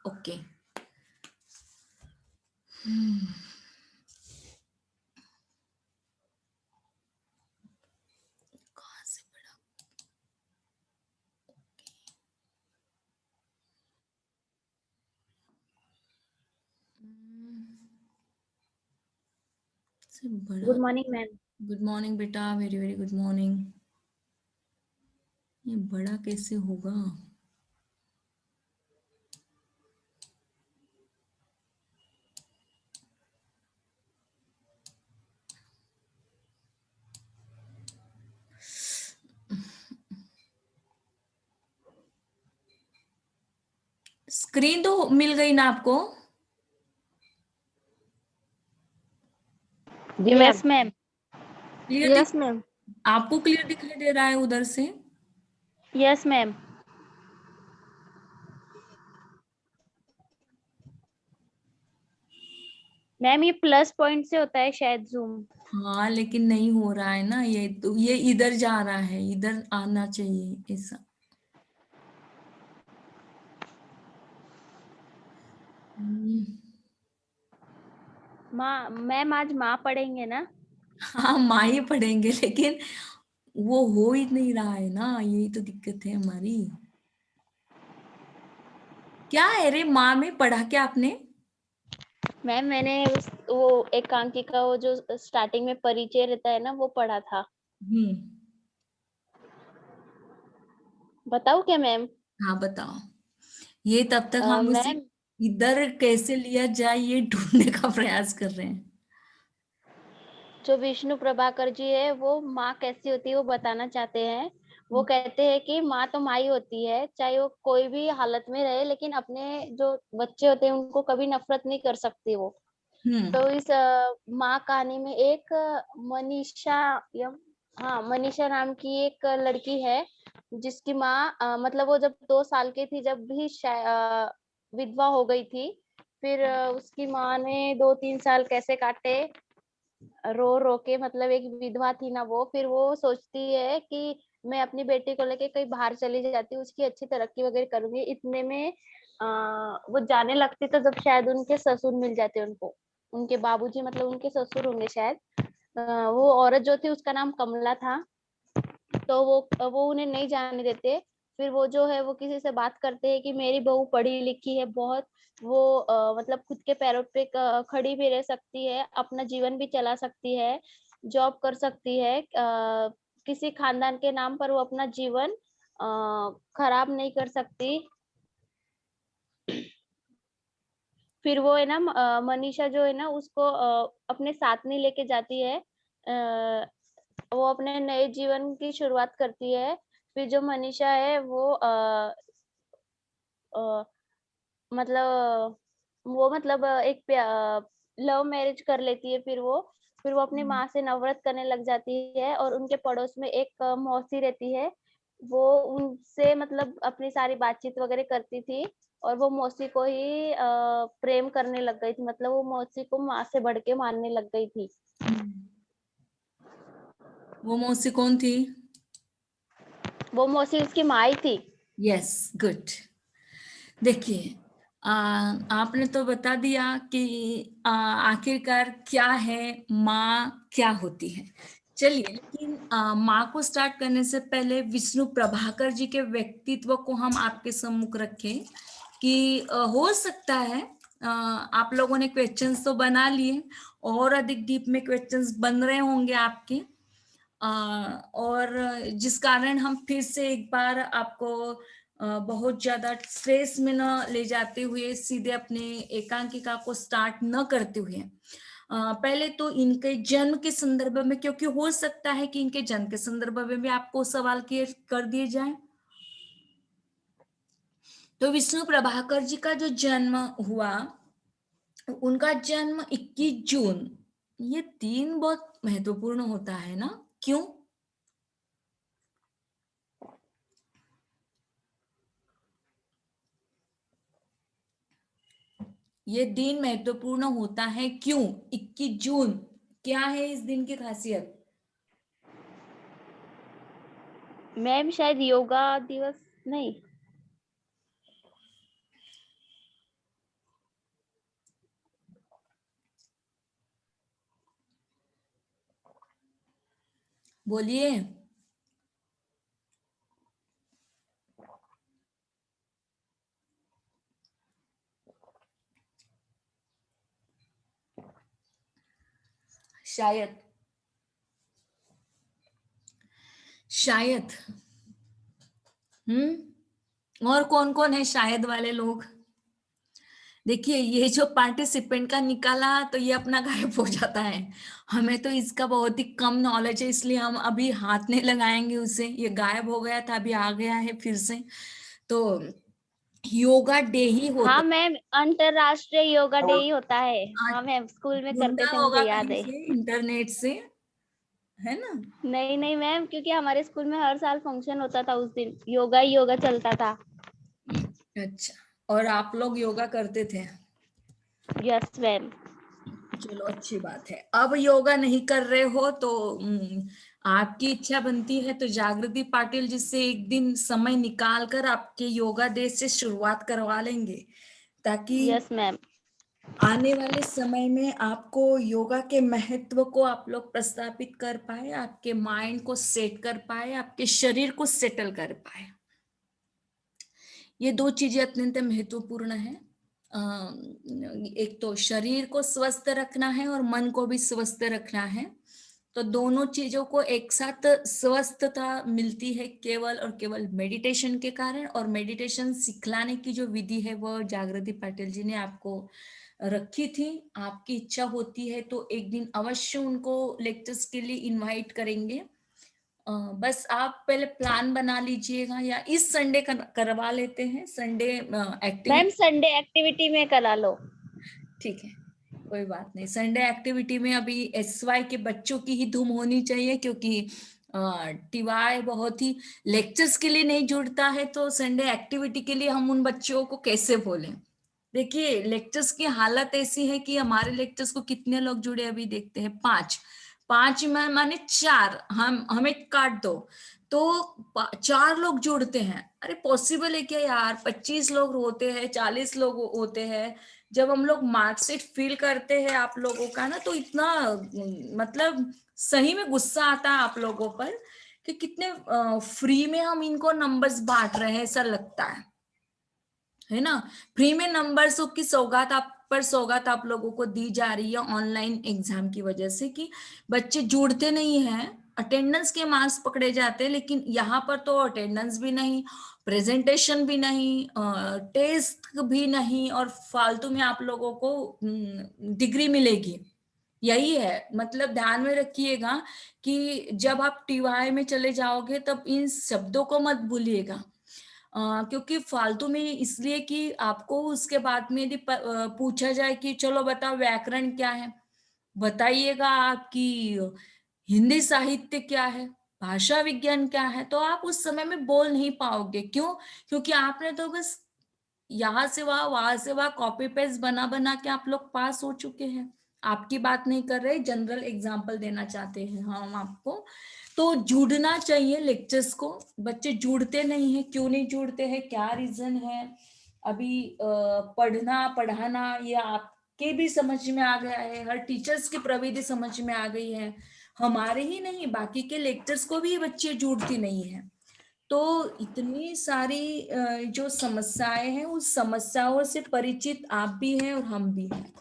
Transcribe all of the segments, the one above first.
Okay. कहाँ से पढ़ा? से बड़ा। Good morning ma'am. Good morning बेटा, वेरी वेरी गुड मॉर्निंग। ये बड़ा कैसे होगा? स्क्रीन तो मिल गई ना आपको? जी मैम। Yes ma'am. क्लियर दिख? Yes ma'am. आपको क्लियर दिखाई दे रहा है उधर से? Yes ma'am. मैम ये प्लस पॉइंट से होता है शायद जूम। हाँ लेकिन नहीं हो रहा है ना, ये तो ये इधर जा रहा है, इधर आना चाहिए ऐसा। माँ मैम आज माँ पढ़ेंगे ना? हाँ माँ ही पढ़ेंगे, लेकिन वो हो ही नहीं रहा है ना, यही तो दिक्कत है हमारी। क्या है रे, माँ में पढ़ा क्या आपने? मैम मैंने वो एकांकी का वो जो स्टार्टिंग में परिचय रहता है ना वो पढ़ा था। हम्म। बताओ क्या मैम? हाँ बताओ। ये तब तक हम उसे मैम इधर कैसे लिया जाए ये ढूंढने का प्रयास कर रहे हैं। जो विष्णु प्रभाकर जी है वो माँ कैसी होती है वो बताना चाहते हैं। वो कहते हैं कि माँ तो माँ ही होती है, चाहे वो कोई भी हालत में रहे, लेकिन अपने जो बच्चे होते हैं उनको कभी नफरत नहीं कर सकती वो। हम्म। तो इस माँ कहानी में एक मनीषा या हाँ मनीषा नाम की एक लड़की है जिसकी माँ मतलब वो जब 2 साल की थी जब भी विधवा हो गई थी। फिर उसकी माँ ने 2-3 साल कैसे काटे रो रो के, मतलब एक विधवा थी ना वो। फिर वो सोचती है कि मैं अपनी बेटी को लेके कहीं बाहर चली जाती हूँ, उसकी अच्छी तरक्की वगैरह करूंगी। इतने में वो जाने लगती तो जब शायद उनके ससुर मिल जाते उनको, उनके बाबूजी मतलब उनके ससुर होंगे शायद। वो औरत जो थी उसका नाम कमला था। तो वो उन्हें नहीं जाने देते। फिर वो जो है वो किसी से बात करते हैं कि मेरी बहू पढ़ी लिखी है बहुत, वो मतलब खुद के पैरों पे खड़ी भी रह सकती है, अपना जीवन भी चला सकती है, जॉब कर सकती है, किसी खानदान के नाम पर वो अपना जीवन खराब नहीं कर सकती। फिर वो है ना मनीषा जो है ना उसको अपने साथ नहीं लेके जाती है। वो अपने नए जीवन की शुरुआत करती है। फिर जो मनीषा है वो अ, मतलब एक लव मैरिज कर लेती है। फिर वो अपनी माँ से नफरत करने लग जाती है, और उनके पड़ोस में एक मौसी रहती है। वो उनसे मतलब अपनी सारी बातचीत वगैरह करती थी, और वो मौसी को ही प्रेम करने लग गई थी, मतलब वो मौसी को माँ से बढ़ के मानने लग गई थी। वो मौसी कौन थी? वो मौसी उसकी माँ ही थी। Yes, good. देखिए, आपने तो बता दिया कि आखिरकार क्या है, माँ क्या होती है। चलिए, लेकिन माँ को स्टार्ट करने से पहले विष्णु प्रभाकर जी के व्यक्तित्व को हम आपके सम्मुख रखें कि हो सकता है आप लोगों ने क्वेश्चंस तो बना लिए, और अधिक डीप में क्वेश्चंस बन रहे होंगे आपके, और जिस कारण हम फिर से एक बार आपको बहुत ज्यादा स्ट्रेस में न ले जाते हुए सीधे अपने एकांकिका को स्टार्ट न करते हुए पहले तो इनके जन्म के संदर्भ में, क्योंकि हो सकता है कि इनके जन्म के संदर्भ में भी आपको सवाल किए कर दिए जाए। तो विष्णु प्रभाकर जी का जो जन्म हुआ, उनका जन्म 21 जून, ये दिन बहुत महत्वपूर्ण होता है ना, क्यों? ये दिन महत्वपूर्ण होता है क्यों? 21 जून, क्या है इस दिन की खासियत? मैम शायद योगा दिवस नहीं। बोलिए। शायद शायद और कौन कौन है शायद वाले लोग? देखिए, ये जो पार्टिसिपेंट का निकाला तो ये अपना गायब हो जाता है। हमें तो इसका बहुत ही कम नॉलेज है, इसलिए हम अभी हाथ नहीं लगाएंगे उसे। ये गायब हो गया था, अभी आ गया है फिर से। तो योगा डे ही होता हाँ मैम, अंतरराष्ट्रीय योगा डे है। ही होता है। आज हाँ मैम, स्कूल में करते ढूंढा थे, मुझे होगा याद कहीं है। से इंटरनेट से, है ना? नहीं नहीं मैम, क्योंकि हमारे स्कूल में हर साल फंक्शन होता था, उस दिन योगा ही योगा चलता था। अच्छा, और आप लोग योगा करते थे? Yes ma'am. चलो, अच्छी बात है। अब योगा नहीं कर रहे हो तो आपकी इच्छा बनती है तो जागृति पाटिल जी से एक दिन समय निकाल कर आपके योगा डे से शुरुआत करवा लेंगे, ताकि यस मैम। आने वाले समय में आपको योगा के महत्व को आप लोग प्रस्थापित कर पाए, आपके माइंड को सेट कर पाए, आपके शरीर को सेटल कर पाए। ये दो चीजें अत्यंत महत्वपूर्ण है। एक तो शरीर को स्वस्थ रखना है और मन को भी स्वस्थ रखना है। तो दोनों चीजों को एक साथ स्वस्थता मिलती है केवल और केवल मेडिटेशन के कारण। और मेडिटेशन सिखलाने की जो विधि है वो जागृति पाटिल जी ने आपको रखी थी। आपकी इच्छा होती है तो एक दिन अवश्य उनको लेक्चर्स के लिए इनवाइट करेंगे। बस आप पहले प्लान बना लीजिएगा, या इस संडे करवा लेते हैं, Sunday ma'am activity. Sunday activity में करा लो। ठीक है, कोई बात नहीं। संडे एक्टिविटी में अभी SY के बच्चों की ही धूम होनी चाहिए, क्योंकि TY बहुत ही लेक्चर्स के लिए नहीं जुड़ता है, तो संडे एक्टिविटी के लिए हम उन बच्चों को कैसे बोलें? देखिए, लेक्चर्स की हालत ऐसी है कि हमारे लेक्चर्स को कितने लोग जुड़े अभी देखते हैं, 5। 5 में माने 4, हम हमें काट दो तो 4 लोग जुड़ते हैं। अरे पॉसिबल है क्या यार? 25 लोग होते हैं, 40 लोग होते हैं। जब हम लोग मार्कशीट फिल करते हैं आप लोगों का ना, तो इतना मतलब सही में गुस्सा आता है आप लोगों पर कि कितने फ्री में हम इनको नंबर्स बांट रहे हैं, ऐसा लगता है ना? फ्री में नंबर्स की सौगात आप लोगों को दी जा रही है ऑनलाइन एग्जाम की वजह से, कि बच्चे जुड़ते नहीं हैं। अटेंडेंस के मार्क्स पकड़े जाते हैं, लेकिन यहाँ पर तो अटेंडेंस भी नहीं, प्रेजेंटेशन भी नहीं, टेस्ट भी नहीं, और फालतू में आप लोगों को डिग्री मिलेगी। यही है, मतलब ध्यान में रखिएगा कि जब आप TY में चले जाओगे तब इन शब्दों को मत भूलिएगा। क्योंकि फालतू में इसलिए कि आपको उसके बाद में यदि पूछा जाए कि चलो बताओ व्याकरण क्या है, बताइएगा आपकी हिंदी साहित्य क्या है, भाषा विज्ञान क्या है, तो आप उस समय में बोल नहीं पाओगे। क्यों? क्योंकि आपने तो बस यहाँ से वहां से वहां कॉपी पेस्ट बना बना के आप लोग पास हो चुके हैं। आपकी बात नहीं कर रहे, जनरल एग्जाम्पल देना चाहते हैं हम आपको। तो जुड़ना चाहिए लेक्चर्स को। बच्चे जुड़ते नहीं है, क्यों नहीं जुड़ते हैं, क्या रीजन है? अभी पढ़ना पढ़ाना ये आपके भी समझ में आ गया है, हर टीचर्स की प्रविधि समझ में आ गई है, हमारे ही नहीं बाकी के लेक्चर्स को भी ये बच्चे जुड़ती नहीं है। तो इतनी सारी जो समस्याएं हैं, उस समस्याओं से परिचित आप भी हैं और हम भी हैं,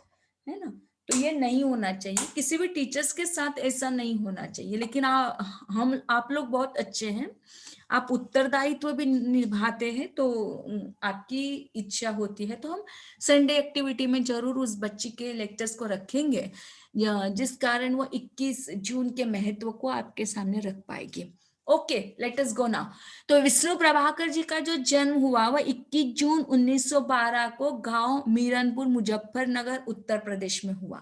है ना? तो ये नहीं होना चाहिए, किसी भी टीचर्स के साथ ऐसा नहीं होना चाहिए। लेकिन हम आप लोग बहुत अच्छे हैं, आप उत्तरदायित्व भी निभाते हैं, तो आपकी इच्छा होती है तो हम संडे एक्टिविटी में जरूर उस बच्ची के लेक्चर्स को रखेंगे, जिस कारण वो 21 जून के महत्व को आपके सामने रख पाएगी। Okay, let us go now. तो विष्णु प्रभाकर जी का जो जन्म हुआ वह 21 जून 1912 को गांव मीरनपुर मुजफ्फरनगर उत्तर प्रदेश में हुआ।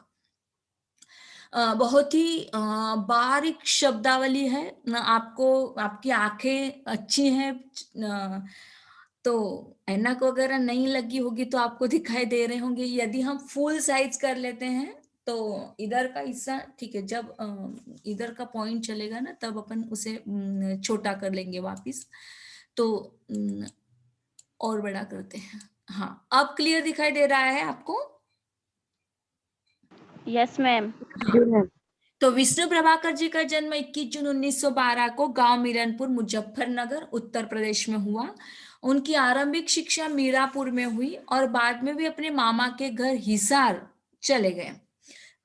बहुत ही बारीक शब्दावली है। आपको आपकी आंखें अच्छी हैं, तो ऐनक वगैरह नहीं लगी होगी तो आपको दिखाई दे रहे होंगे। यदि हम फुल साइज कर लेते हैं तो इधर का हिस्सा ठीक है, जब इधर का पॉइंट चलेगा ना तब अपन उसे छोटा कर लेंगे वापिस। तो और बड़ा करते हैं। हाँ, अब क्लियर दिखाई दे रहा है आपको? Yes ma'am. हाँ, तो विष्णु प्रभाकर जी का जन्म 21 जून 1912 को गांव मीरनपुर मुजफ्फरनगर उत्तर प्रदेश में हुआ। उनकी आरंभिक शिक्षा मीरापुर में हुई और बाद में भी अपने मामा के घर हिसार चले गए।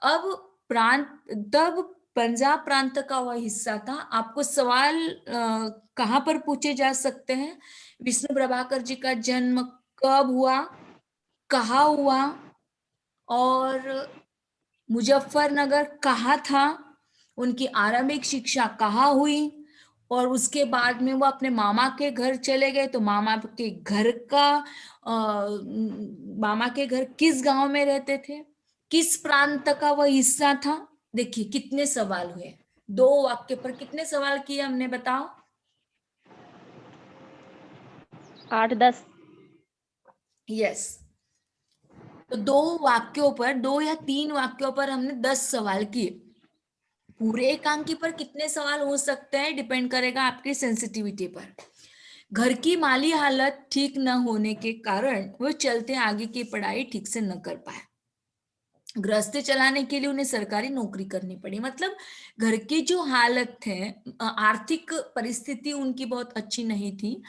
अब प्रांत तब पंजाब प्रांत का वह हिस्सा था। आपको सवाल कहाँ पर पूछे जा सकते हैं? विष्णु प्रभाकर जी का जन्म कब हुआ, कहाँ हुआ, और मुजफ्फरनगर कहाँ था, उनकी आरंभिक शिक्षा कहाँ हुई, और उसके बाद में वो अपने मामा के घर चले गए। तो मामा के घर किस गांव में रहते थे, किस प्रांत का वह हिस्सा था? देखिए कितने सवाल हुए, 2 वाक्य पर कितने सवाल किए हमने, बताओ? 8-10। यस। तो 2 वाक्यों पर, 2 या 3 वाक्यों पर हमने 10 सवाल किए। पूरे एकांकी पर कितने सवाल हो सकते हैं डिपेंड करेगा आपकी सेंसिटिविटी पर। घर की माली हालत ठीक न होने के कारण वो चलते आगे की पढ़ाई ठीक से न कर पाए। गृहस्थी चलाने के लिए उन्हें सरकारी नौकरी करनी पड़ी। मतलब घर की जो हालत है, आर्थिक परिस्थिति उनकी बहुत अच्छी नहीं थी।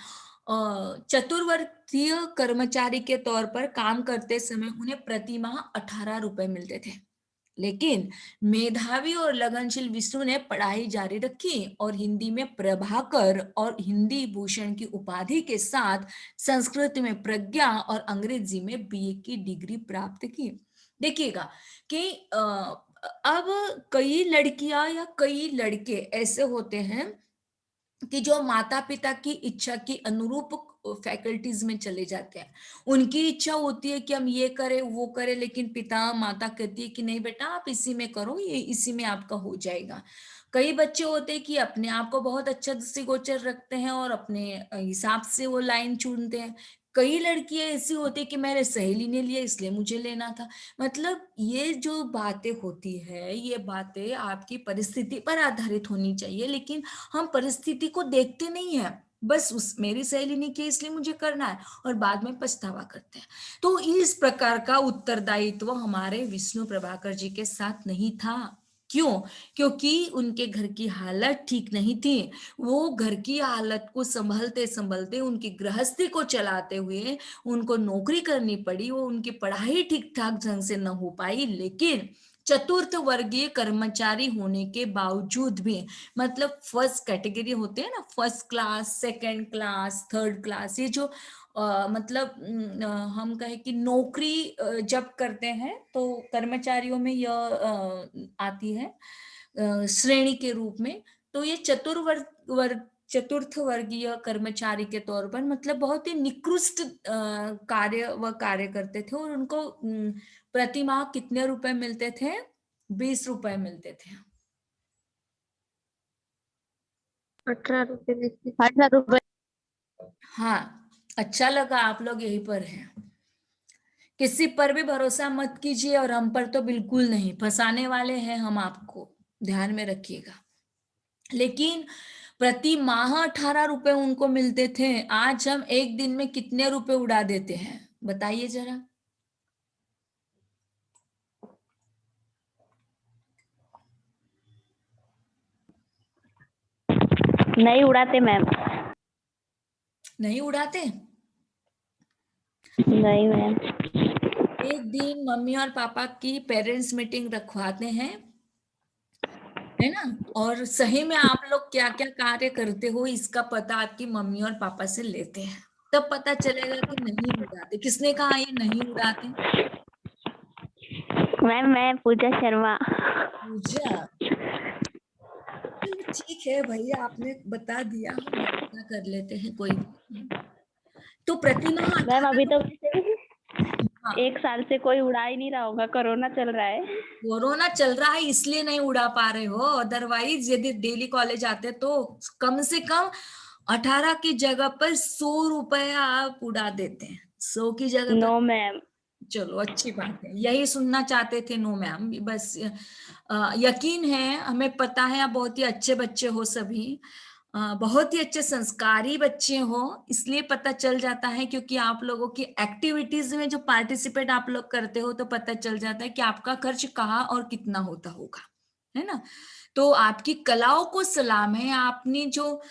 चतुर्वर्गीय कर्मचारी के तौर पर काम करते समय उन्हें प्रति माह 18 रुपए मिलते थे। लेकिन मेधावी और लगनशील विष्णु ने पढ़ाई जारी रखी और हिंदी में प्रभाकर और हिंदी भूषण की उपाधि के साथ संस्कृत में प्रज्ञा और अंग्रेजी में बीए की डिग्री प्राप्त की। देखिएगा कि अब कई लड़कियां या कई लड़के ऐसे होते हैं कि जो माता पिता की इच्छा की अनुरूप फैकल्टीज में चले जाते हैं। उनकी इच्छा होती है कि हम ये करें वो करें, लेकिन पिता माता कहती है कि नहीं बेटा आप इसी में करो, ये इसी में आपका हो जाएगा। कई बच्चे होते हैं कि अपने आप को बहुत अच्छा दृष्टिगोचर रखते हैं और अपने हिसाब से वो लाइन चुनते हैं। कई लड़कियां ऐसी होती है कि मेरे सहेली ने लिया इसलिए मुझे लेना था। मतलब ये जो बातें होती है, ये बातें आपकी परिस्थिति पर आधारित होनी चाहिए, लेकिन हम परिस्थिति को देखते नहीं है। बस उस मेरी सहेली ने की इसलिए मुझे करना है, और बाद में पछतावा करते हैं। तो इस प्रकार का उत्तरदायित्व हमारे विष्णु प्रभाकर जी के साथ नहीं था। क्यों? क्योंकि उनके घर की हालत ठीक नहीं थी। वो घर की हालत को संभलते संभलते, उनकी गृहस्थी को चलाते हुए उनको नौकरी करनी पड़ी। वो उनकी पढ़ाई ठीक ठाक ढंग से न हो पाई, लेकिन चतुर्थ वर्गीय कर्मचारी होने के बावजूद भी, मतलब फर्स्ट कैटेगरी होते हैं ना, first class, second class, third class, ये जो मतलब हम कहें कि नौकरी जब करते हैं तो कर्मचारियों में यह आती है श्रेणी के रूप में। तो ये चतुर्थ वर्गीय कर्मचारी के तौर पर, मतलब बहुत ही निकृष्ट कार्य करते थे, और उनको प्रति माह कितने रुपए मिलते थे? 20 रुपए मिलते थे। 18 रुपए। 18 रुपए। हाँ, अच्छा लगा आप लोग यहीं पर हैं। किसी पर भी भरोसा मत कीजिए, और हम पर तो बिल्कुल नहीं, फंसाने वाले हैं हम आपको, ध्यान में रखिएगा। लेकिन प्रति माह 18 रुपए उनको मिलते थे। आज हम एक दिन में कितने रुपए उड़ा देते हैं, बताइए जरा। नहीं उड़ाते मैम। नहीं उड़ाते? नहीं मैम। एक दिन मम्मी और पापा की पेरेंट्स मीटिंग रखवाते हैं, है ना, और सही में आप लोग क्या क्या कार्य करते हो इसका पता आपकी मम्मी और पापा से लेते हैं। तब पता चलेगा कि नहीं उड़ाते। किसने कहा ये नहीं उड़ाते? मैम मैं पूजा शर्मा। पूजा? चलो ठीक है भैया, आपने बता दिया, हम भरोसा कर लेते हैं, कोई बात नहीं। तो प्रतिमा मैम 18 अभी तो रुपए। वैसे भी हाँ, 1 साल से कोई उड़ा ही नहीं रहा होगा, कोरोना चल रहा है। कोरोना चल रहा है इसलिए नहीं उड़ा पा रहे हो, अदरवाइज यदि डेली कॉलेज आते तो कम से कम 18 की जगह पर 100 रुपया आप उड़ा देते हैं। 100 की जगह पर। No ma'am. चलो अच्छी बात है, यही सुनना चाहते थे। नो मैम, बस यकीन है, हमें पता है आप बहुत ही अच्छे बच्चे हो सभी, बहुत ही अच्छे संस्कारी बच्चे हो, इसलिए पता चल जाता है, क्योंकि आप लोगों की एक्टिविटीज में जो पार्टिसिपेट आप लोग करते हो तो पता चल जाता है कि आपका खर्च कहाँ और कितना होता होगा। है ना? तो आपकी कलाओं को सलाम है, आपने जो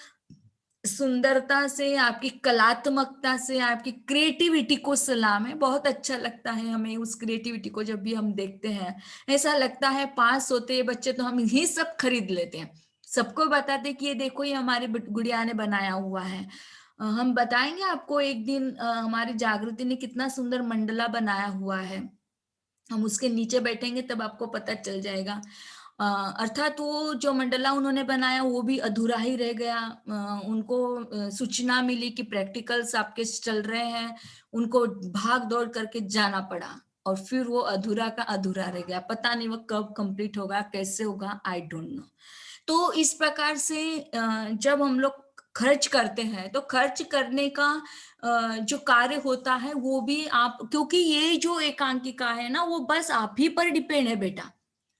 सुंदरता से, आपकी कलात्मकता से, आपकी क्रिएटिविटी को सलाम है। बहुत अच्छा लगता है हमें उस क्रिएटिविटी को जब भी हम देखते हैं। ऐसा लगता है पास होते हैं बच्चे तो हम ही सब खरीद लेते हैं। सबको बताते हैं कि ये देखो ये हमारी गुड़िया ने बनाया हुआ है। हम बताएंगे आपको एक दिन हमारी जागृति ने कितना सुंदर मंडला बनाया हुआ है। हम उसके नीचे बैठेंगे तब आपको पता चल जाएगा। अर्थात वो जो मंडला उन्होंने बनाया वो भी अधूरा ही रह गया। उनको सूचना मिली कि प्रैक्टिकल्स आपके चल रहे हैं, उनको भाग दौड़ करके जाना पड़ा और फिर वो अधूरा का अधूरा रह गया। पता नहीं वो कब कंप्लीट होगा, कैसे होगा, आई डोंट नो। तो इस प्रकार से जब हम लोग खर्च करते हैं तो खर्च करने का जो कार्य होता है वो भी आप, क्योंकि ये जो एकांकिका है ना वो बस आप ही पर डिपेंड है बेटा,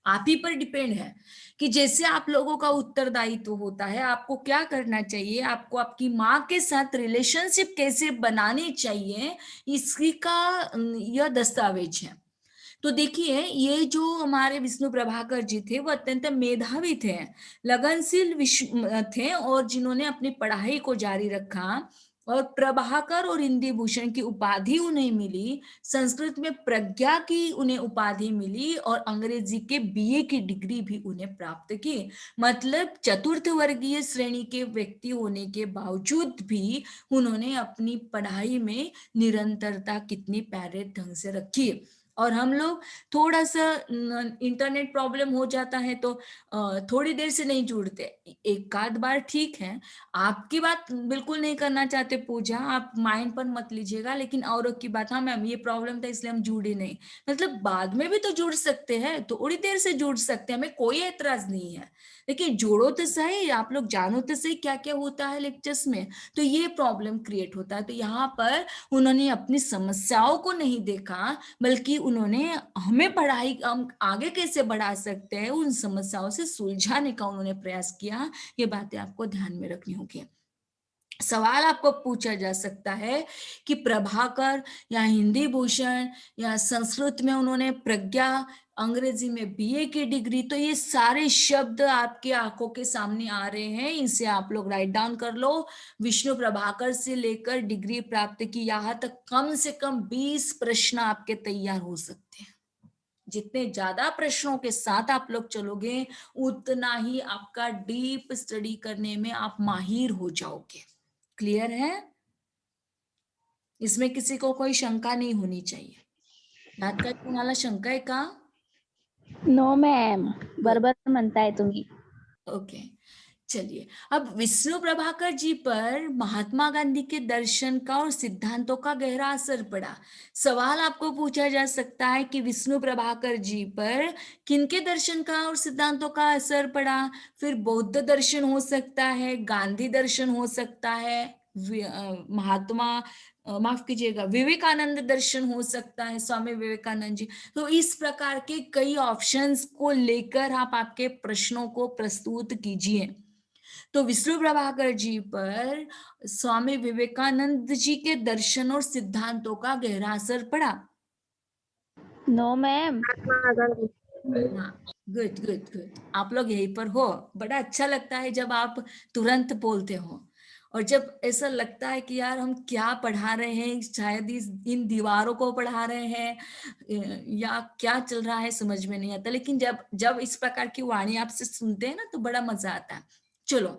आप ही पर डिपेंड है कि जैसे आप लोगों का उत्तरदायित्व होता है, आपको क्या करना चाहिए, आपको आपकी माँ के साथ रिलेशनशिप कैसे बनानी चाहिए, इसकी का यह दस्तावेज है। तो देखिए ये जो हमारे विष्णु प्रभाकर जी थे वो अत्यंत मेधावी थे, लगनशील थे और जिन्होंने अपनी पढ़ाई को जारी रखा और प्रभाकर और इंदी भूषण की उपाधि उन्हें मिली, संस्कृत में प्रज्ञा की उन्हें उपाधि मिली और अंग्रेजी के बीए की डिग्री भी उन्हें प्राप्त की। मतलब चतुर्थ वर्गीय श्रेणी के व्यक्ति होने के बावजूद भी उन्होंने अपनी पढ़ाई में निरंतरता कितनी प्यारे ढंग से रखी। और हम लोग थोड़ा सा इंटरनेट प्रॉब्लम हो जाता है तो थोड़ी देर से नहीं जुड़ते, एक आध बार ठीक है। आपकी बात बिल्कुल नहीं करना चाहते पूजा, आप माइंड पर मत लीजिएगा, लेकिन औरों की बात, हाँ मैम ये प्रॉब्लम था इसलिए हम जुड़े नहीं, मतलब बाद में भी तो जुड़ सकते हैं, थोड़ी देर से जुड़ सकते हैं, हमें कोई एतराज नहीं है, लेकिन जोड़ो तो सही, आप लोग जानो तो सही क्या क्या होता है लेक्चर्स में। तो ये प्रॉब्लम क्रिएट होता है। तो यहाँ पर उन्होंने अपनी समस्याओं को नहीं देखा, बल्कि उन्होंने हमें पढ़ाई हम आगे कैसे बढ़ा सकते हैं उन समस्याओं से सुलझाने का उन्होंने प्रयास किया। ये बातें आपको ध्यान में रखनी होगी। सवाल आपको पूछा जा सकता है कि प्रभाकर या हिंदी भूषण या संस्कृत में उन्होंने प्रज्ञा, अंग्रेजी में बीए की डिग्री, तो ये सारे शब्द आपके आंखों के सामने आ रहे हैं, इसे आप लोग राइट डाउन कर लो। विष्णु प्रभाकर से लेकर डिग्री प्राप्त की यहाँ तक कम से कम 20 प्रश्न आपके तैयार हो सकते हैं। जितने ज्यादा प्रश्नों के साथ आप लोग चलोगे उतना ही आपका डीप स्टडी करने में आप माहिर हो जाओगे। क्लियर है? इसमें किसी को कोई शंका नहीं होनी चाहिए। याद काय कोणाला शंका आहे का? नो मॅम, बरोबर म्हणताय तुम्ही. ओके, चलिए। अब विष्णु प्रभाकर जी पर महात्मा गांधी के दर्शन का और सिद्धांतों का गहरा असर पड़ा। सवाल आपको पूछा जा सकता है कि विष्णु प्रभाकर जी पर किनके दर्शन का और सिद्धांतों का असर पड़ा। फिर बौद्ध दर्शन हो सकता है, गांधी दर्शन हो सकता है, महात्मा माफ कीजिएगा विवेकानंद दर्शन हो सकता है, स्वामी विवेकानंद जी। तो इस प्रकार के कई ऑप्शंस को लेकर आप आपके प्रश्नों को प्रस्तुत कीजिए। तो विष्णु प्रभाकर जी पर स्वामी विवेकानंद जी के दर्शन और सिद्धांतों का गहरा असर पड़ा। No ma'am. हाँ, गुड गुड गुड, आप लोग यहीं पर हो। बड़ा अच्छा लगता है जब आप तुरंत बोलते हो, और जब ऐसा लगता है कि यार हम क्या पढ़ा रहे हैं, शायद इन दीवारों को पढ़ा रहे हैं या क्या चल रहा है समझ में नहीं आता, लेकिन जब जब इस प्रकार की वाणी आपसे सुनते हैं ना तो बड़ा मजा आता है। चलो,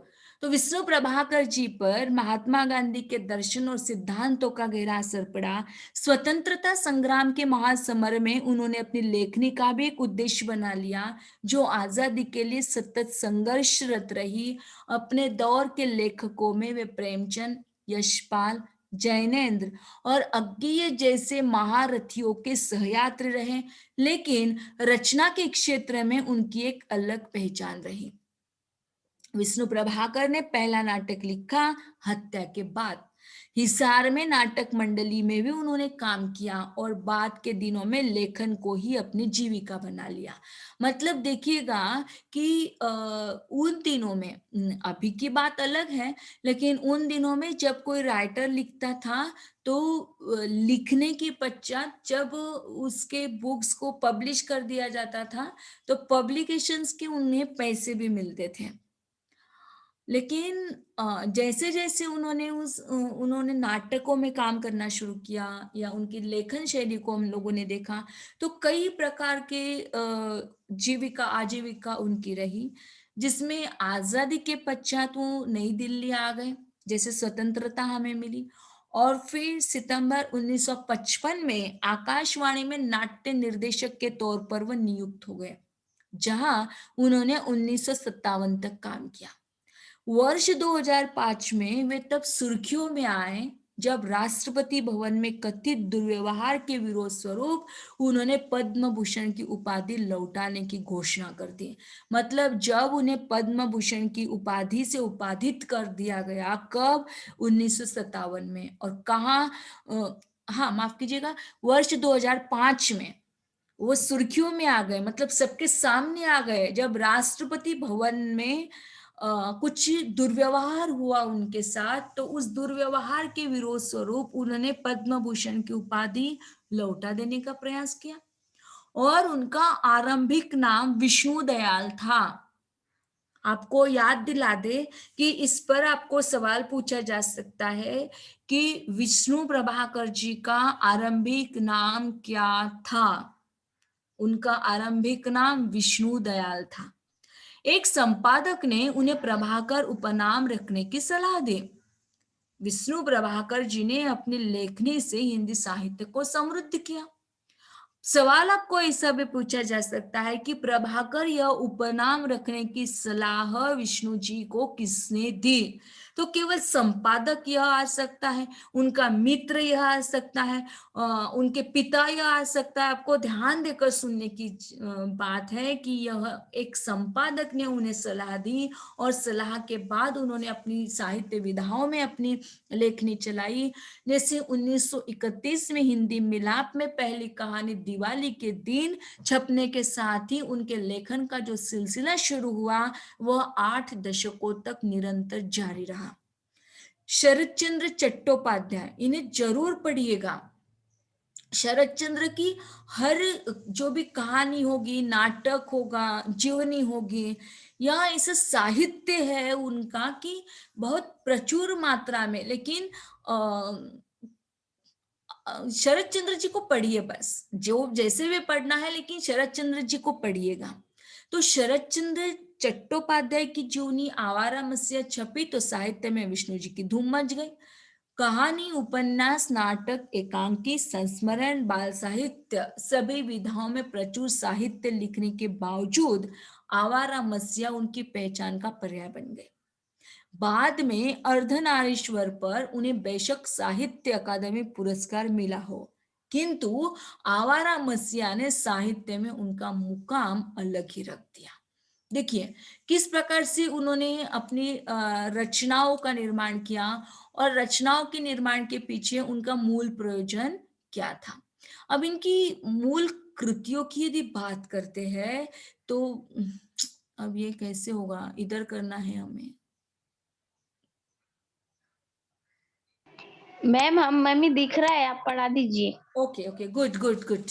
तो विष्णु प्रभाकर जी पर महात्मा गांधी के दर्शन और सिद्धांतों का गहरा असर पड़ा। स्वतंत्रता संग्राम के महासमर में उन्होंने अपनी लेखनी का भी एक उद्देश्य बना लिया, जो आजादी के लिए सतत संघर्षरत रही। अपने दौर के लेखकों में वे प्रेमचंद, यशपाल, जैनेन्द्र और अज्ञेय जैसे महारथियों के सहयात्री रहे, लेकिन रचना के क्षेत्र में उनकी एक अलग पहचान रही। विष्णु प्रभाकर ने पहला नाटक लिखा हत्या के बाद। हिसार में नाटक मंडली में भी उन्होंने काम किया और बाद के दिनों में लेखन को ही अपनी जीविका बना लिया। मतलब देखिएगा कि उन दिनों में अभी की बात अलग है, लेकिन उन दिनों में जब कोई राइटर लिखता था तो लिखने के पश्चात जब उसके बुक्स को पब्लिश कर दिया जाता था तो पब्लिकेशंस के उन्हें पैसे भी मिलते थे। लेकिन जैसे जैसे उन्होंने नाटकों में काम करना शुरू किया या उनकी लेखन शैली को हम लोगों ने देखा तो कई प्रकार के जीविका आजीविका उनकी रही, जिसमें आजादी के पश्चात वो नई दिल्ली आ गए, जैसे स्वतंत्रता हमें मिली, और फिर सितंबर 1955 में आकाशवाणी में नाट्य निर्देशक के तौर पर वह नियुक्त हो गए, जहां उन्होंने 1957 तक काम किया। वर्ष 2005 में वे तब सुर्खियों में आए जब राष्ट्रपति भवन में कथित दुर्व्यवहार के विरोध स्वरूप उन्होंने पद्म भूषण की उपाधि लौटाने की घोषणा कर दी। मतलब जब उन्हें पद्म भूषण की उपाधि से उपाधित कर दिया गया, कब? 1957 में। और कहाँ? हाँ माफ कीजिएगा, वर्ष 2005 में वो सुर्खियों में आ गए, मतलब सबके सामने आ गए जब राष्ट्रपति भवन में कुछ दुर्व्यवहार हुआ उनके साथ, तो उस दुर्व्यवहार के विरोध स्वरूप उन्होंने पद्म भूषण की उपाधि लौटा देने का प्रयास किया। और उनका आरंभिक नाम विष्णु दयाल था। आपको याद दिला दे कि इस पर आपको सवाल पूछा जा सकता है कि विष्णु प्रभाकर जी का आरंभिक नाम क्या था। उनका आरंभिक नाम विष्णु दयाल था। एक संपादक ने उन्हें प्रभाकर उपनाम रखने की सलाह दी। विष्णु प्रभाकर जी ने अपनी लेखनी से हिंदी साहित्य को समृद्ध किया। सवाल आपको ऐसा भी पूछा जा सकता है कि प्रभाकर यह उपनाम रखने की सलाह विष्णु जी को किसने दी? तो केवल संपादक यह आ सकता है, उनका मित्र यह आ सकता है, उनके पिता यह आ सकता है। आपको ध्यान देकर सुनने की बात है कि यह एक संपादक ने उन्हें सलाह दी और सलाह के बाद उन्होंने अपनी साहित्य विधाओं में अपनी लेखनी चलाई। जैसे 1931 में हिंदी मिलाप में पहली कहानी दिवाली के दिन छपने के साथ ही उनके लेखन का जो सिलसिला शुरू हुआ वह 8 दशकों तक निरंतर जारी रहा। शरत चंद्र चट्टोपाध्याय, इन्हें जरूर पढ़िएगा। शरत चंद्र की हर जो भी कहानी होगी, नाटक होगा, जीवनी होगी, या ऐसा साहित्य है उनका कि बहुत प्रचुर मात्रा में। लेकिन शरत चंद्र जी को पढ़िए, बस जो जैसे भी पढ़ना है, लेकिन शरत चंद्र जी को पढ़िएगा। तो शरत चंद्र चट्टोपाध्याय की जीवनी आवारा मसीहा छपी तो साहित्य में विष्णु जी की धूम मच गई। कहानी, उपन्यास, नाटक, एकांकी, संस्मरण, बाल साहित्य, सभी विधाओं में प्रचुर साहित्य लिखने के बावजूद आवारा मसीहा उनकी पहचान का पर्याय बन गए। बाद में अर्धनारीश्वर पर उन्हें बेशक साहित्य अकादमी पुरस्कार मिला हो, किंतु आवारा मसीहा ने साहित्य में उनका मुकाम अलग ही रख दिया। देखिए किस प्रकार से उन्होंने अपनी रचनाओं का निर्माण किया और रचनाओं के निर्माण के पीछे उनका मूल प्रयोजन क्या था। अब इनकी मूल कृतियों की यदि बात करते हैं तो अब ये कैसे होगा, इधर करना है हमें। मैम हम मम्मी दिख रहा है, आप पढ़ा दीजिए। Okay okay, good good good.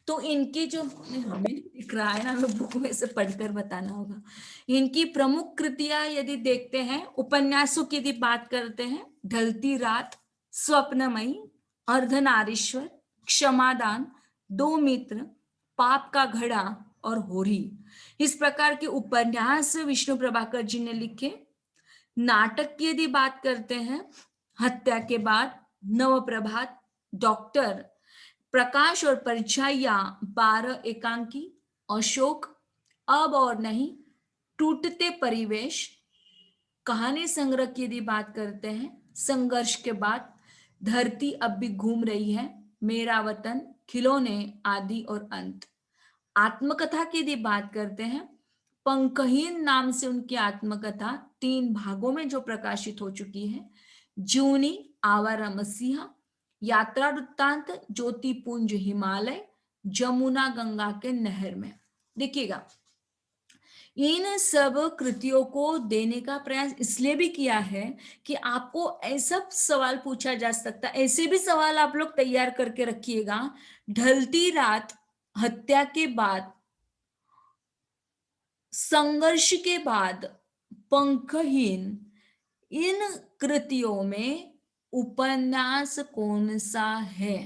तो इनकी जो हमें दिख रहा है ना, हमें बुक में से पढ़कर बताना होगा। इनकी प्रमुख कृतियां यदि देखते हैं, उपन्यासों की यदि बात करते हैं, ढलती रात, स्वप्नमयी, अर्धनारीश्वर, क्षमादान, दो मित्र, पाप का घड़ा और होरी, इस प्रकार के उपन्यास विष्णु प्रभाकर जी ने लिखे। नाटक की यदि बात करते हैं, हत्या के बाद, नव प्रभात, डॉक्टर, प्रकाश और परछाइयां, 12 एकांकी, अशोक, अब और नहीं, टूटते परिवेश। कहानी संग्रह की यदि बात करते हैं, संघर्ष के बाद, धरती अब भी घूम रही है, मेरा वतन, खिलौने, आदि और अंत। आत्मकथा की यदि बात करते हैं, पंखहीन नाम से उनकी आत्मकथा 3 भागों में जो प्रकाशित हो चुकी है, जूनी, आवारा मसीहा, यात्रा वृत्तांत, ज्योतिपुंज हिमालय, जमुना गंगा के नहर में। देखिएगा, इन सब कृतियों को देने का प्रयास इसलिए भी किया है कि आपको ऐसा सवाल पूछा जा सकता, ऐसे भी सवाल आप लोग तैयार करके रखिएगा। ढलती रात, हत्या के बाद, संघर्ष के बाद, पंखहीन, इन कृतियों में उपन्यास कौन सा है?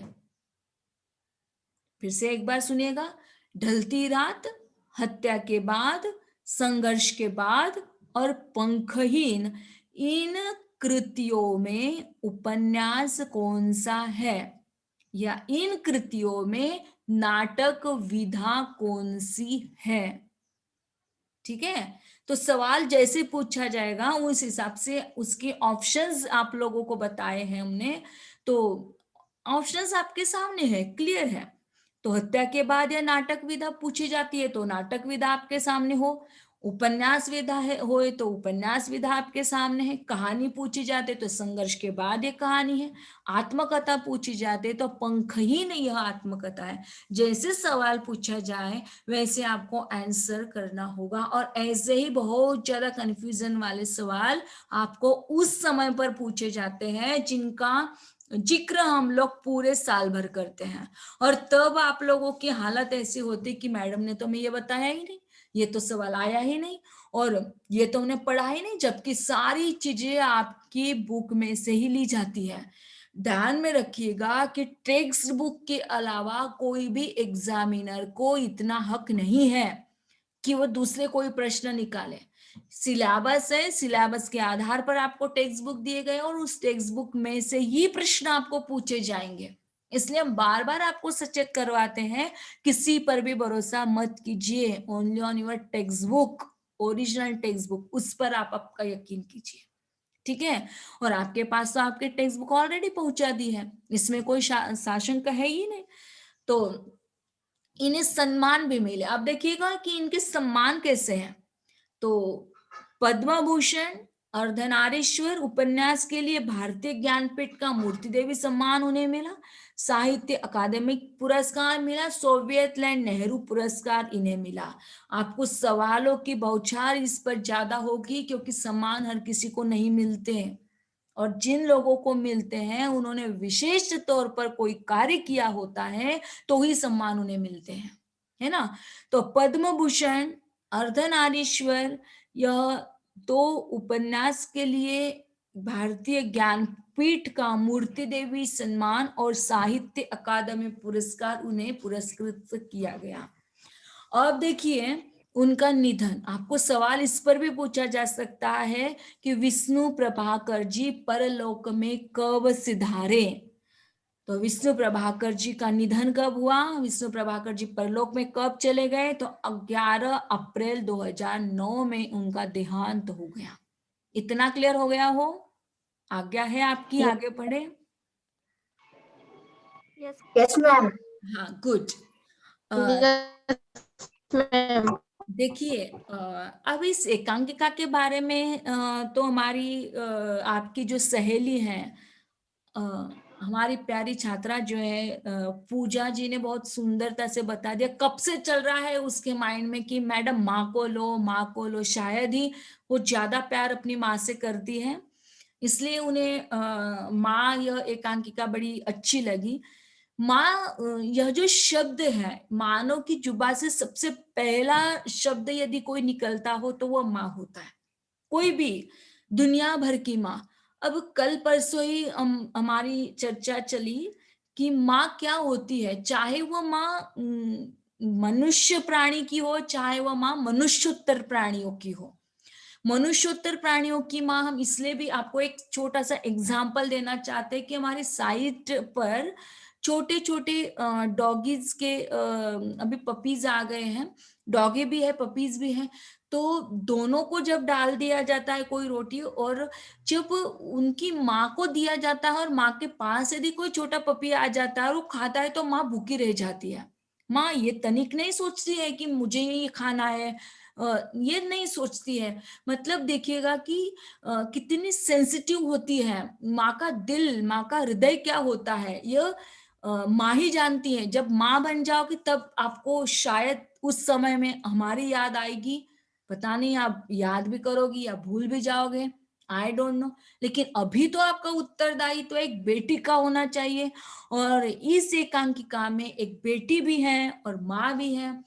फिर से एक बार सुनिएगा। ढलती रात, हत्या के बाद, संघर्ष के बाद और पंखहीन, इन कृतियों में उपन्यास कौन सा है, या इन कृतियों में नाटक विधा कौन सी है? ठीक है, तो सवाल जैसे पूछा जाएगा उस हिसाब से उसके ऑप्शंस आप लोगों को बताए हैं हमने, तो ऑप्शंस आपके सामने है, क्लियर है। तो हत्या के बाद या नाटक विधा पूछी जाती है तो नाटक विधा आपके सामने हो, उपन्यास विधा है होए तो उपन्यास विधा आपके सामने है, कहानी पूछी जाती है तो संघर्ष के बाद एक कहानी है, आत्मकथा पूछी जाती है तो पंख ही नहीं, यह आत्मकथा है। जैसे सवाल पूछा जाए वैसे आपको आंसर करना होगा, और ऐसे ही बहुत ज्यादा कंफ्यूजन वाले सवाल आपको उस समय पर पूछे जाते हैं जिनका जिक्र हम लोग पूरे साल भर करते हैं, और तब आप लोगों की हालत ऐसी होती कि मैडम ने तो हमें ये बताया ही नहीं, ये तो सवाल आया ही नहीं, और ये तो उन्हें पढ़ा ही नहीं, जबकि सारी चीजें आपकी बुक में से ही ली जाती है। ध्यान में रखिएगा कि टेक्स्ट बुक के अलावा कोई भी एग्जामिनर को इतना हक नहीं है कि वो दूसरे कोई प्रश्न निकाले। सिलेबस है, सिलेबस के आधार पर आपको टेक्स्ट बुक दिए गए और उस टेक्स्ट बुक में से ही प्रश्न आपको पूछे जाएंगे। इसलिए हम बार बार आपको सचेत करवाते हैं, किसी पर भी भरोसा मत कीजिए, only on your text book, original text book, उस पर आप आपका यकीन कीजिए। ठीक है, और आपके पास तो आपके टेक्स्ट बुक ऑलरेडी पहुंचा दी है, इसमें कोई शासन का है ही नहीं। तो इन्हें सम्मान भी मिले। अब देखिएगा कि इनके सम्मान कैसे हैं। तो पद्म भूषण, अर्धनारीश्वर उपन्यास के लिए भारतीय ज्ञानपीठ का मूर्ति देवी सम्मान उन्हें मिला, साहित्य अकादमिक पुरस्कार मिला, सोवियत लैंड नेहरू पुरस्कार इन्हें मिला। आपको सवालों की बौछार इस पर ज्यादा होगी क्योंकि सम्मान हर किसी को नहीं मिलते हैं, और जिन लोगों को मिलते हैं उन्होंने विशेष तौर पर कोई कार्य किया होता है तो ही सम्मान उन्हें मिलते हैं, है ना। तो पद्म भूषण, अर्धनारीश्वर, यह दो उपन्यास के लिए भारतीय ज्ञानपीठ का मूर्ति देवी सम्मान और साहित्य अकादमी पुरस्कार उन्हें पुरस्कृत किया गया। अब देखिए उनका निधन, आपको सवाल इस पर भी पूछा जा सकता है कि विष्णु प्रभाकर जी परलोक में कब सिधारे। तो विष्णु प्रभाकर जी का निधन कब हुआ, विष्णु प्रभाकर जी परलोक में कब चले गए, तो 11 अप्रैल 2009 में उनका देहांत हो गया। इतना क्लियर हो गया हो? आज्ञा है आपकी, आगे बढ़े। Yes ma'am. हाँ, गुड। मैम देखिए, अब इस एकांकिका के बारे में तो हमारी आपकी जो सहेली है, अ, हमारी प्यारी छात्रा जो है पूजा जी ने बहुत सुंदरता से बता दिया। कब से चल रहा है उसके माइंड में कि मैडम माँ को लो, माँ को लो, शायद ही वो ज्यादा प्यार अपनी माँ से करती है, इसलिए उन्हें माँ यह एकांकिका बड़ी अच्छी लगी। माँ, यह जो शब्द है, मानव की जुबा से सबसे पहला शब्द यदि कोई निकलता हो तो वो माँ होता है, कोई भी, दुनिया भर की माँ। अब कल परसों ही हमारी चर्चा चली कि माँ क्या होती है, चाहे वो माँ मनुष्य प्राणी की हो, चाहे वह माँ मनुष्योत्तर प्राणियों की हो। मनुष्योत्तर प्राणियों की माँ हम इसलिए भी आपको एक छोटा सा एग्जाम्पल देना चाहते हैं कि हमारे साइट पर छोटे छोटे डॉगीज के अभी पपीज आ गए हैं, डॉगी भी है पपीज भी है, तो दोनों को जब डाल दिया जाता है कोई रोटी, और जब उनकी माँ को दिया जाता है और माँ के पास यदि कोई छोटा पपी आ जाता है और वो खाता है तो माँ भूखी रह जाती है। माँ ये तनिक नहीं सोचती है कि मुझे ये खाना है, ये नहीं सोचती है। मतलब देखिएगा कि कितनी सेंसिटिव होती है माँ का दिल, माँ का हृदय क्या होता है, यह माँ ही जानती है। जब माँ बन जाओगी तब आपको शायद उस समय में हमारी याद आएगी, पता नहीं आप याद भी करोगी या भूल भी जाओगे, आई डोंट नो। लेकिन अभी तो आपका उत्तरदायित्व तो एक बेटी का होना चाहिए, और इस एकांकिका में एक बेटी भी है और माँ भी है।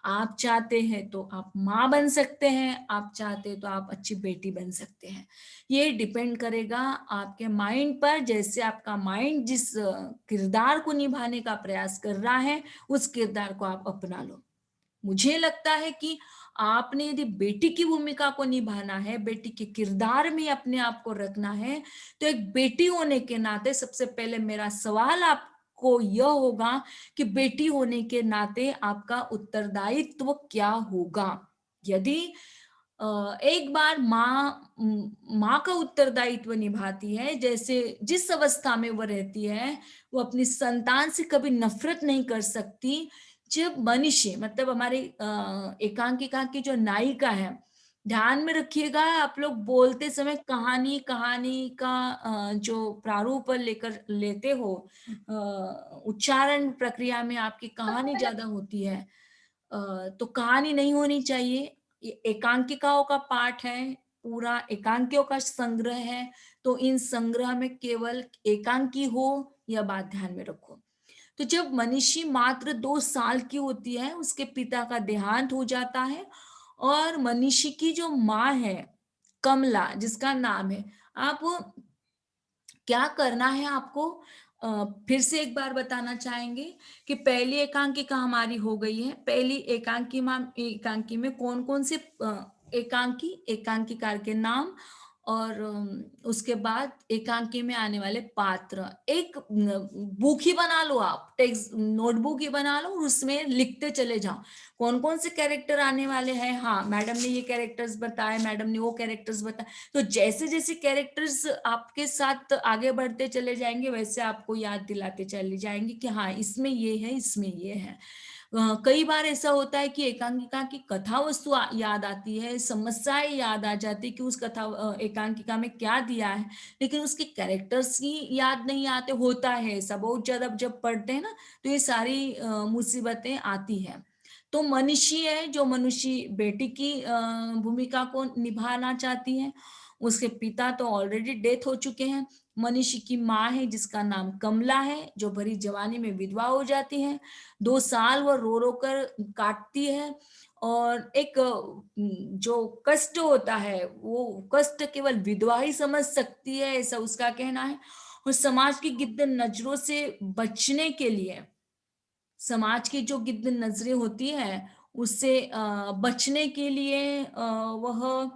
आप चाहते हैं तो आप माँ बन सकते हैं, आप चाहते हैं तो आप अच्छी बेटी बन सकते हैं। ये डिपेंड करेगा आपके माइंड पर। जैसे आपका माइंड जिस किरदार को निभाने का प्रयास कर रहा है, उस किरदार को आप अपना लो। मुझे लगता है कि आपने यदि बेटी की भूमिका को निभाना है, बेटी के किरदार में अपने आप को रखना है, तो एक बेटी होने के नाते सबसे पहले मेरा सवाल आपको यह होगा कि बेटी होने के नाते आपका उत्तरदायित्व क्या होगा। यदि एक बार माँ का उत्तरदायित्व निभाती है, जैसे जिस अवस्था में वो रहती है, वो अपनी संतान से कभी नफरत नहीं कर सकती। जब मनुष्य, मतलब हमारे एकांकिका की जो नायिका है, ध्यान में रखिएगा आप लोग बोलते समय कहानी कहानी का जो प्रारूप लेकर लेते हो, उच्चारण प्रक्रिया में आपकी कहानी ज्यादा होती है। तो कहानी नहीं होनी चाहिए। ये एकांकिकाओं का पाठ है, पूरा एकांकियों का संग्रह है, तो इन संग्रह में केवल एकांकी हो, यह बात ध्यान में रखो। तो जब मनीषी मात्र 2 साल की होती है, उसके पिता का देहांत हो जाता है, और मनीषी की जो माँ है कमला जिसका नाम है, आप क्या करना है आपको, फिर से एक बार बताना चाहेंगे कि पहली एकांकिका हमारी हो गई है। पहली एकांकी में कौन कौन से एकांकिकार के नाम, और उसके बाद एकांकी में आने वाले पात्र। एक बुक ही बना लो, आप टेक्स्ट नोटबुक ही बना लो, और उसमें लिखते चले जाओ कौन कौन से कैरेक्टर आने वाले हैं। हाँ, मैडम ने ये कैरेक्टर्स बताए, मैडम ने वो कैरेक्टर्स बताए। तो जैसे जैसे कैरेक्टर्स आपके साथ आगे बढ़ते चले जाएंगे, वैसे आपको याद दिलाते चले जाएंगे कि हाँ इसमें ये है, इसमें ये है। कई बार ऐसा होता है कि एकांकिका की कथा वस्तु याद आती है, समस्याएं याद आ जाती है कि उस कथा एकांकिका में क्या दिया है, लेकिन उसके कैरेक्टर्स ही याद नहीं आते। होता है ऐसा, बहुत ज्यादा जब पढ़ते हैं ना, तो ये सारी मुसीबतें आती है। तो मनुष्य है, जो मनुष्य बेटी की भूमिका को निभाना चाहती है, उसके पिता तो ऑलरेडी डेथ हो चुके हैं। मनीषी की माँ है जिसका नाम कमला है, जो भरी जवानी में विधवा हो जाती है। 2 साल वह रो रो कर काटती है, और एक जो कष्ट होता है, वो कष्ट केवल विधवा ही समझ सकती है, ऐसा उसका कहना है। और समाज की गिद्ध नजरों से बचने के लिए, समाज की जो गिद्ध नजरें होती है उससे बचने के लिए वह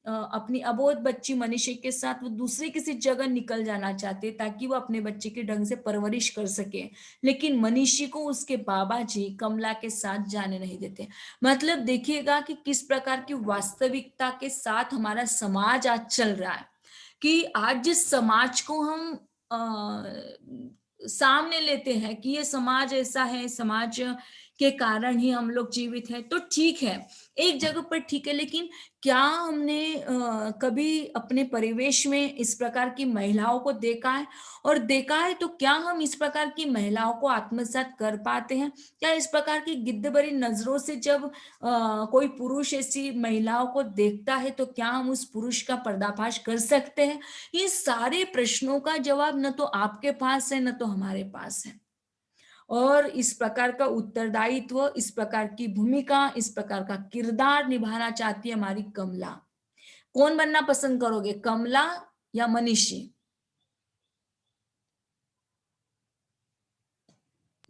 अपनी अबोध बच्ची मनीषा के साथ वो दूसरे किसी जगह निकल जाना चाहते, ताकि वो अपने बच्चे की ढंग से परवरिश कर सके। लेकिन मनीषी को उसके बाबा जी कमला के साथ जाने नहीं देते। मतलब देखिएगा कि किस प्रकार की वास्तविकता के साथ हमारा समाज आज चल रहा है, कि आज जिस समाज को हम सामने लेते हैं कि ये समाज ऐसा है, समाज के कारण ही हम लोग जीवित हैं, तो ठीक है, एक जगह पर ठीक है। लेकिन क्या हमने कभी अपने परिवेश में इस प्रकार की महिलाओं को देखा है? और देखा है तो क्या हम इस प्रकार की महिलाओं को आत्मसात कर पाते हैं? क्या इस प्रकार की गिद्ध भरी नजरों से जब कोई पुरुष ऐसी महिलाओं को देखता है, तो क्या हम उस पुरुष का पर्दाफाश कर सकते हैं? ये सारे प्रश्नों का जवाब न तो आपके पास है, न तो हमारे पास है। और इस प्रकार का उत्तरदायित्व, इस प्रकार की भूमिका, इस प्रकार का किरदार निभाना चाहती है हमारी कमला। कौन बनना पसंद करोगे, कमला या मनीषी?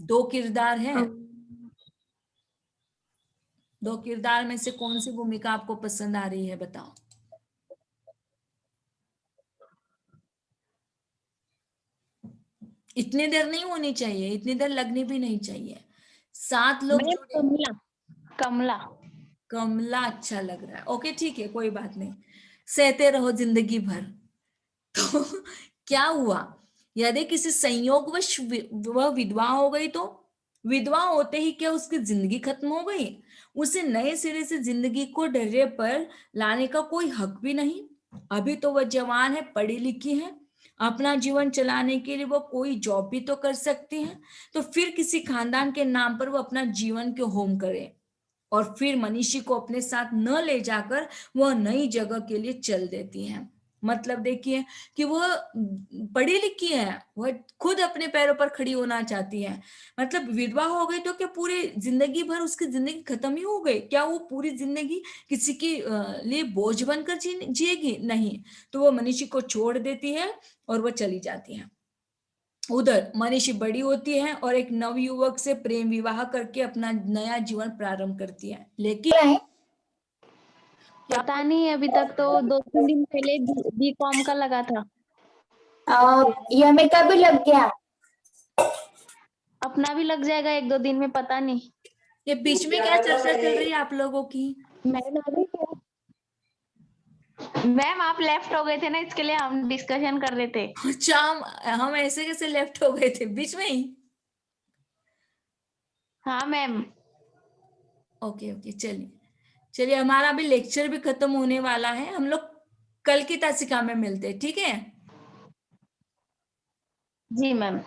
2 किरदार हैं, अम, 2 किरदार में से कौन सी भूमिका आपको पसंद आ रही है, बताओ। इतनी देर नहीं होनी चाहिए, इतनी देर लगनी भी नहीं चाहिए। 7 लोग मैम जुड़े। कमला। कमला। कमला अच्छा लग रहा है, ओके ठीक है, कोई बात नहीं, सहते रहो जिंदगी भर। तो क्या हुआ, यदि किसी संयोगवश वह विधवा हो गई, तो विधवा होते ही क्या उसकी जिंदगी खत्म हो गई? उसे नए सिरे से जिंदगी को डर्रे पर लाने का कोई हक भी नहीं। अभी तो वह जवान है, पढ़ी लिखी है, अपना जीवन चलाने के लिए वो कोई जॉब भी तो कर सकती है। तो फिर किसी खानदान के नाम पर वो अपना जीवन क्यों होम करे? और फिर मनीषी को अपने साथ न ले जाकर वह नई जगह के लिए चल देती हैं। मतलब देखिए कि वह पढ़ी लिखी है, वह खुद अपने पैरों पर खड़ी होना चाहती है। मतलब विधवा हो गई तो क्या पूरी जिंदगी भर उसकी जिंदगी खत्म ही हो गई? क्या वो पूरी जिंदगी किसी के लिए बोझ बनकर जिएगी? नहीं। तो वो मनीषी को छोड़ देती है और वह चली जाती है। उधर मनीषी बड़ी होती है और एक नवयुवक से प्रेम विवाह करके अपना नया जीवन प्रारंभ करती है। लेकिन क्या पता नहीं, अभी तक तो 2-3 दिन पहले बीकॉम का लगा था। यमे का भी लग गया। अपना भी लग जाएगा 1-2 दिन में, पता नहीं। ये बीच में क्या चर्चा चल रही है आप लोगों की? मैम आप लेफ्ट हो गए थे ना, इसके लिए हम डिस्कशन कर रहे थे। अच्छा, हम ऐसे कैसे लेफ्ट हो गए थे बीच में ही? हाँ मैम। ओके ओके, चलिए चलिए, हमारा भी लेक्चर भी खत्म होने वाला है। हम लोग कल की तासिका में मिलते हैं, ठीक है? जी मैम।